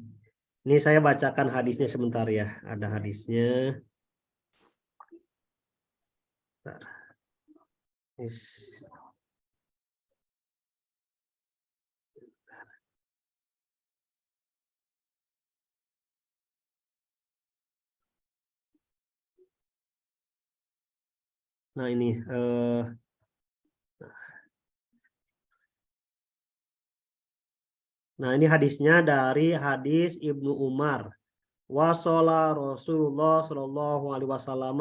Ini saya bacakan hadisnya sebentar ya. Ada hadisnya. Bentar. Nah ini hadisnya dari hadis Ibnu Umar. Wasala Rasulullah Shallallahu alaihi wasallam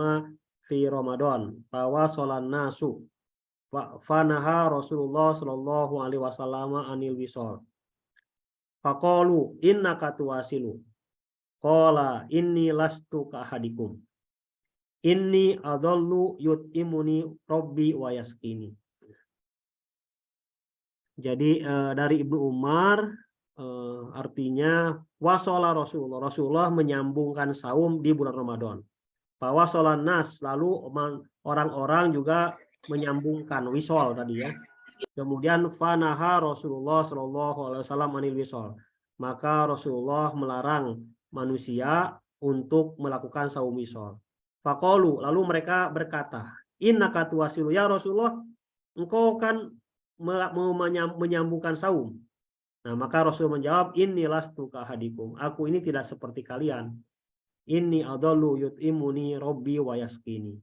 fi Ramadan. Fawasalan nasu. Fanaha Rasulullah Shallallahu alaihi wasallam anil wisal. Faqalu innaka tuwasilu. Qala inni lastu ka ahadikum. Inni adallu yut'imuni Rabbi wa yaskini. Jadi dari Ibnu Umar artinya wasola Rasulullah menyambungkan saum di bulan Ramadan. Wasolan nas, lalu orang-orang juga menyambungkan wisol tadi ya. Kemudian fanaha Rasulullah Shallallahu alaihi wasallam anil wisol. Maka Rasulullah melarang manusia untuk melakukan saum wisol. Faqalu, lalu mereka berkata, innaka tuwasilu, ya Rasulullah, engkau kan mau menyambungkan saum. Nah, maka Rasul menjawab, inni lastu kahadikum, aku ini tidak seperti kalian. Inni adallu yut'imuni rabbi wa yaskini.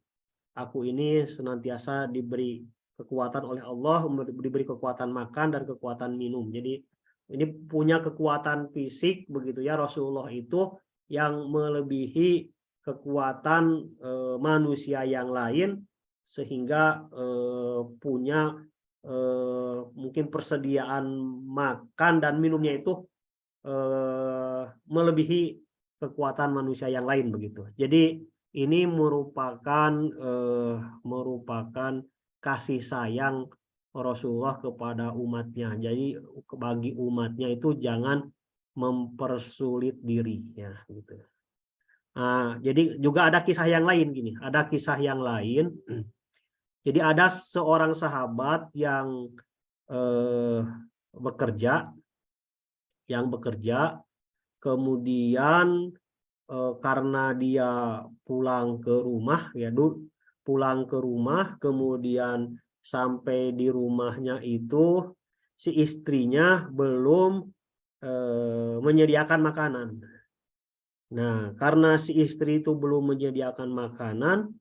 Aku ini senantiasa diberi kekuatan oleh Allah, diberi kekuatan makan dan kekuatan minum. Jadi ini punya kekuatan fisik begitu ya, Rasulullah itu yang melebihi kekuatan manusia yang lain, sehingga punya mungkin persediaan makan dan minumnya itu melebihi kekuatan manusia yang lain begitu. Jadi ini merupakan kasih sayang Rasulullah kepada umatnya. Jadi bagi umatnya itu jangan mempersulit diri ya gitu. Nah, jadi juga ada kisah yang lain gini. Ada kisah yang lain. Jadi ada seorang sahabat yang bekerja, kemudian karena dia pulang ke rumah ya, kemudian sampai di rumahnya itu si istrinya belum menyediakan makanan. Nah, karena si istri itu belum menyediakan makanan,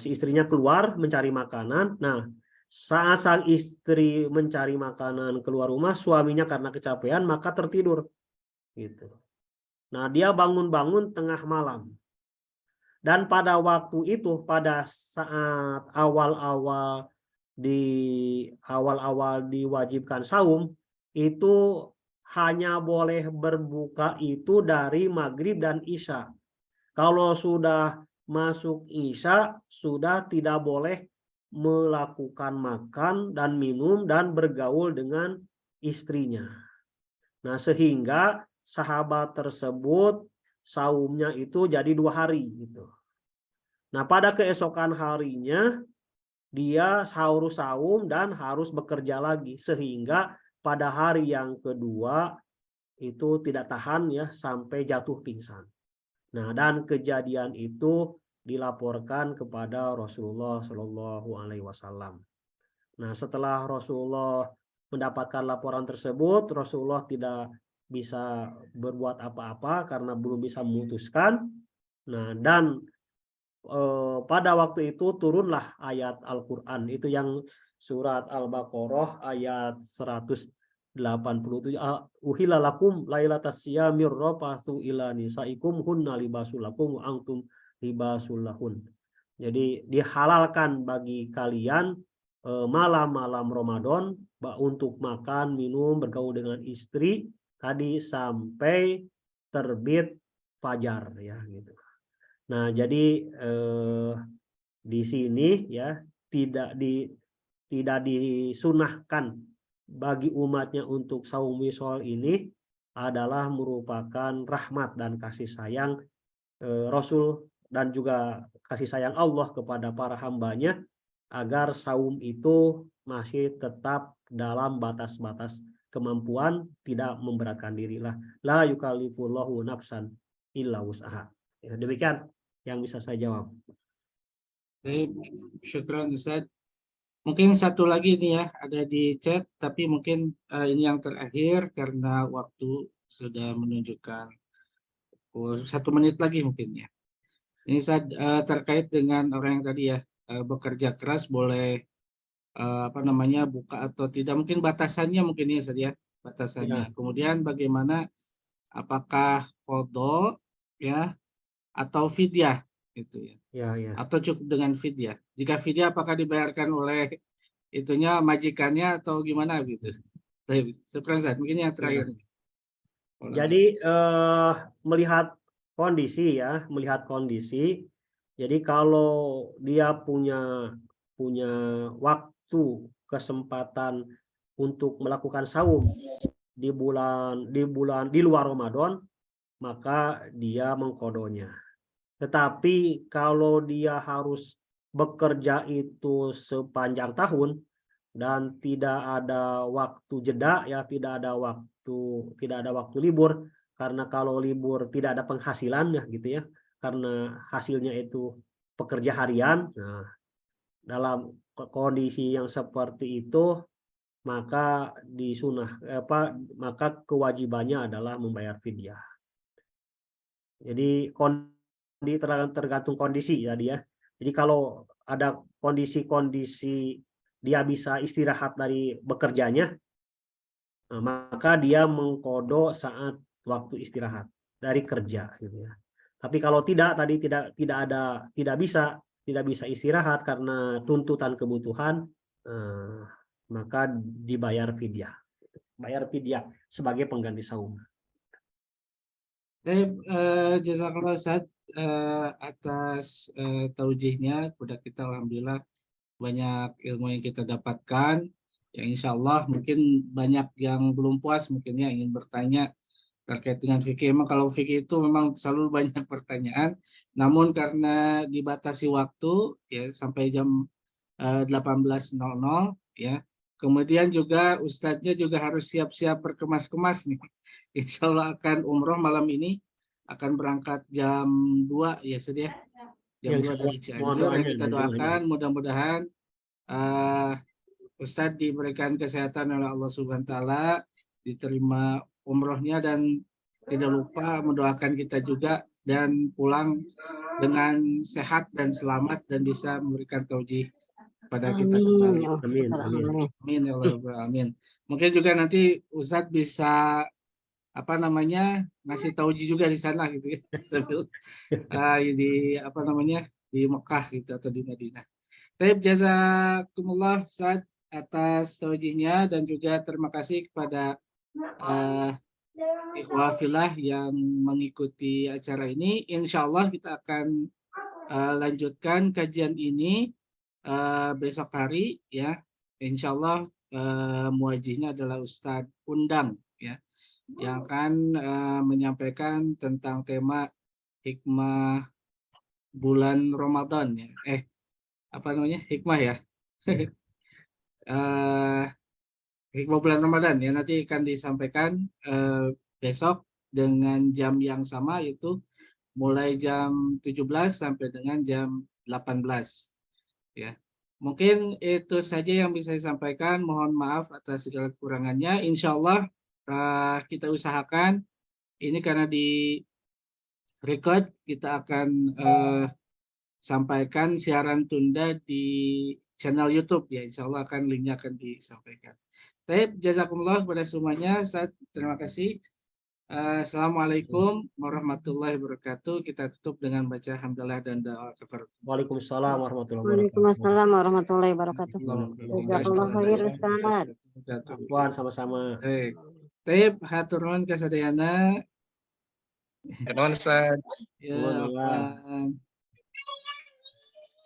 si istrinya keluar mencari makanan. Nah, saat sang istri mencari makanan keluar rumah, suaminya karena kecapean maka tertidur gitu. Nah, dia bangun-bangun tengah malam. Dan pada waktu itu, pada saat awal-awal diwajibkan saum, itu hanya boleh berbuka itu dari maghrib dan isya. Kalau sudah masuk isya, sudah tidak boleh melakukan makan dan minum dan bergaul dengan istrinya. Nah, sehingga sahabat tersebut saumnya itu jadi 2 hari gitu. Nah, pada keesokan harinya dia harus saum dan harus bekerja lagi, sehingga pada hari yang kedua itu tidak tahan ya sampai jatuh pingsan. Nah, dan kejadian itu dilaporkan kepada Rasulullah Shallallahu Alaihi Wasallam. Nah, setelah Rasulullah mendapatkan laporan tersebut, Rasulullah tidak bisa berbuat apa-apa karena belum bisa memutuskan. Nah, dan pada waktu itu turunlah ayat Al-Quran, itu yang surat Al-Baqarah ayat 187. Uhilla lakum lailatas siyamir rafathu ila nisaikum hunna libasul lakum wa antum libasul lahun. Jadi dihalalkan bagi kalian malam-malam Ramadan untuk makan, minum, bergaul dengan istri tadi sampai terbit fajar ya gitu. Nah, jadi di sini ya tidak disunahkan bagi umatnya untuk saum wisol ini adalah merupakan rahmat dan kasih sayang Rasul dan juga kasih sayang Allah kepada para hambanya, agar saum itu masih tetap dalam batas-batas kemampuan, tidak memberatkan diri. La yukallifullahu nafsan illa wus'aha. Ya, demikian yang bisa saya jawab. Baik, syukran Ustaz. Mungkin satu lagi nih ya, ada di chat, tapi mungkin ini yang terakhir karena waktu sudah menunjukkan 1 menit lagi mungkin ya. Ini terkait dengan orang yang tadi ya, bekerja keras boleh buka atau tidak, mungkin batasannya mungkin ya Ustaz ya, batasannya. Ya. Kemudian bagaimana, apakah qadha ya atau fidyah gitu ya. Ya. Atau cukup dengan fidyah. Jika fidyah apakah dibayarkan oleh itunya majikannya atau gimana gitu. Syukran Ustaz, mungkin yang terakhir. Ya. Jadi melihat kondisi. Jadi kalau dia punya waktu, kesempatan untuk melakukan saum di luar Ramadan, maka dia mengqadhonya. Tetapi kalau dia harus bekerja itu sepanjang tahun dan tidak ada waktu jeda ya, tidak ada waktu libur, karena kalau libur tidak ada penghasilan ya gitu ya. karena hasilnya itu pekerja harian. Nah, dalam kondisi yang seperti itu maka maka kewajibannya adalah membayar fidyah. Jadi tergantung kondisi ya dia. Jadi kalau ada kondisi-kondisi dia bisa istirahat dari bekerjanya, maka dia mengkodo saat waktu istirahat dari kerja gitu ya. Tapi kalau tidak bisa istirahat karena tuntutan kebutuhan, maka dibayar fidyah. Bayar fidyah sebagai pengganti saum. Baik, jazakallah Ustaz atas taujihnya kepada kita. Alhamdulillah banyak ilmu yang kita dapatkan. Yang insya Allah mungkin banyak yang belum puas mungkin ya ingin bertanya terkait dengan fikih. Memang kalau fikih itu memang selalu banyak pertanyaan. Namun karena dibatasi waktu ya sampai jam 18.00 ya. Kemudian juga Ustadznya juga harus siap-siap berkemas-kemas nih. Insya Allah akan umroh malam ini, akan berangkat jam 2 ya Ustadz ya. Jam 2 dari Cianjur. Dan kita doakan mudah-mudahan Ustadz diberikan kesehatan oleh Allah Subhanahu wa taala, diterima umrohnya, dan tidak lupa mendoakan kita juga dan pulang dengan sehat dan selamat dan bisa memberikan taujih pada kita kembali. Amin. Amin ya Allah. Amin. Mungkin juga nanti Ustadz bisa ngasih taujih juga di sana gitu ya. Sambil di Mekah gitu atau di Madinah. Taib, jazakumullah Ustadz atas taujihnya, dan juga terima kasih kepada ikhwah fillah yang mengikuti acara ini. Insya Allah kita akan lanjutkan kajian ini besok hari ya. Insya Allah muajihnya adalah Ustadz Undang ya, yang akan menyampaikan tentang tema hikmah bulan Ramadan ya. Hikmah ya. Hikmah bulan Ramadan ya, nanti akan disampaikan besok dengan jam yang sama, yaitu mulai jam 17 sampai dengan jam 18 ya. Mungkin itu saja yang bisa saya sampaikan. Mohon maaf atas segala kekurangannya. Insya Allah kita usahakan ini karena di record, kita akan sampaikan siaran tunda di channel YouTube ya. Insya Allah akan linknya akan disampaikan. Baik, jazakumullah kepada semuanya. Terima kasih. Assalamualaikum warahmatullahi wabarakatuh. Kita tutup dengan baca hamdalah dan doa kafaratul. Waalaikumsalam warahmatullahi wabarakatuh. Waalaikumsalam warahmatullahi wabarakatuh. Jazakallah khair Ustaz. Puan sama-sama. Baik, hatur nuhun kasadayana. Kenapa Ustaz? Ya,